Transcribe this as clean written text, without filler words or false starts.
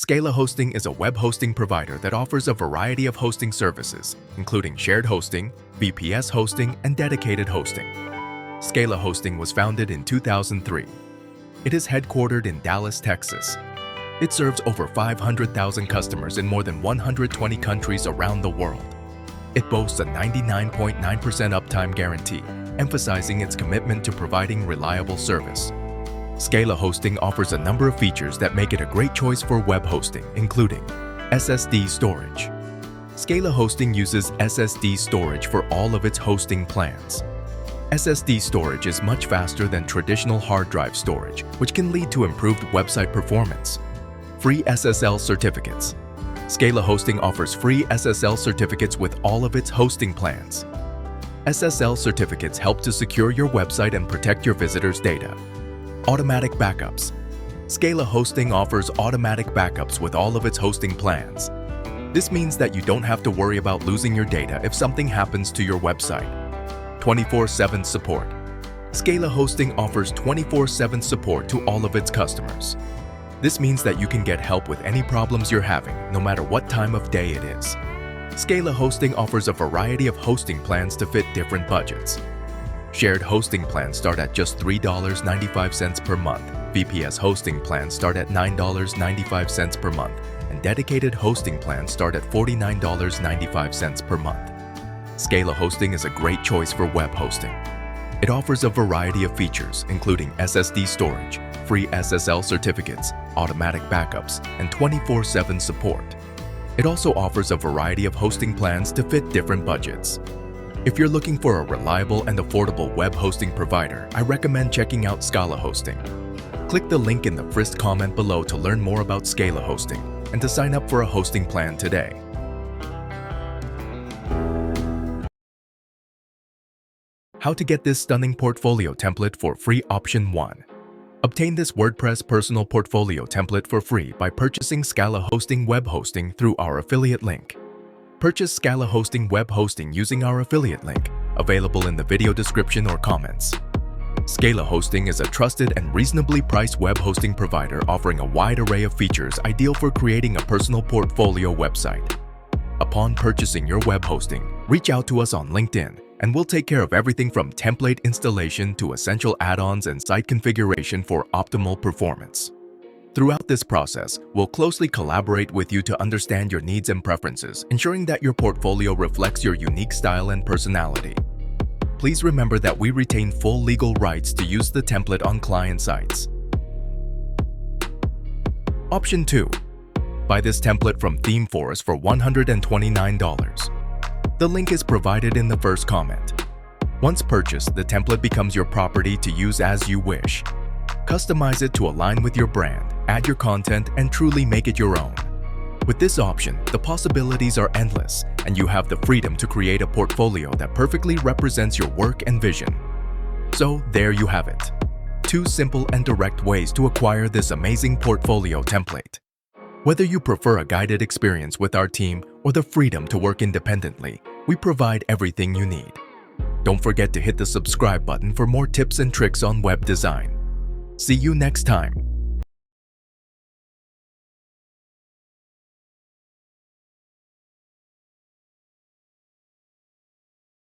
Scalahosting is a web hosting provider that offers a variety of hosting services, including shared hosting, VPS hosting, and dedicated hosting. Scalahosting was founded in 2003. It is headquartered in Dallas, Texas. It serves over 500,000 customers in more than 120 countries around the world. It boasts a 99.9% uptime guarantee, emphasizing its commitment to providing reliable service. Scalahosting offers a number of features that make it a great choice for web hosting, including SSD storage. Scalahosting uses SSD storage for all of its hosting plans. SSD storage is much faster than traditional hard drive storage, which can lead to improved website performance. Free SSL certificates. Scalahosting offers free SSL certificates with all of its hosting plans. SSL certificates help to secure your website and protect your visitors' data. Automatic backups. Scalahosting offers automatic backups with all of its hosting plans. This means that you don't have to worry about losing your data if something happens to your website. 24/7 support. Scalahosting offers 24/7 support to all of its customers. This means that you can get help with any problems you're having, no matter what time of day it is. Scalahosting offers a variety of hosting plans to fit different budgets. Shared hosting plans start at just $3.95 per month. VPS hosting plans start at $9.95 per month, and dedicated hosting plans start at $49.95 per month. Scalahosting is a great choice for web hosting. It offers a variety of features, including SSD storage, free SSL certificates, automatic backups, and 24/7 support. It also offers a variety of hosting plans to fit different budgets. If you're looking for a reliable and affordable web hosting provider, I recommend checking out Scalahosting. Click the link in the first comment below to learn more about Scalahosting and to sign up for a hosting plan today. How to get this stunning portfolio template for free. Option 1. Obtain this WordPress personal portfolio template for free by purchasing Scalahosting web hosting through our affiliate link. Purchase Scalahosting web hosting using our affiliate link, available in the video description or comments. Scalahosting is a trusted and reasonably priced web hosting provider offering a wide array of features ideal for creating a personal portfolio website. Upon purchasing your web hosting, reach out to us on LinkedIn, and we'll take care of everything from template installation to essential add-ons and site configuration for optimal performance. Throughout this process, we'll closely collaborate with you to understand your needs and preferences, ensuring that your portfolio reflects your unique style and personality. Please remember that we retain full legal rights to use the template on client sites. Option 2. Buy this template from ThemeForest for $129. The link is provided in the first comment. Once purchased, the template becomes your property to use as you wish. Customize it to align with your brand, add your content, and truly make it your own. With this option, the possibilities are endless, and you have the freedom to create a portfolio that perfectly represents your work and vision. So there you have it. 2 simple and direct ways to acquire this amazing portfolio template. Whether you prefer a guided experience with our team or the freedom to work independently, we provide everything you need. Don't forget to hit the subscribe button for more tips and tricks on web design. See you next time.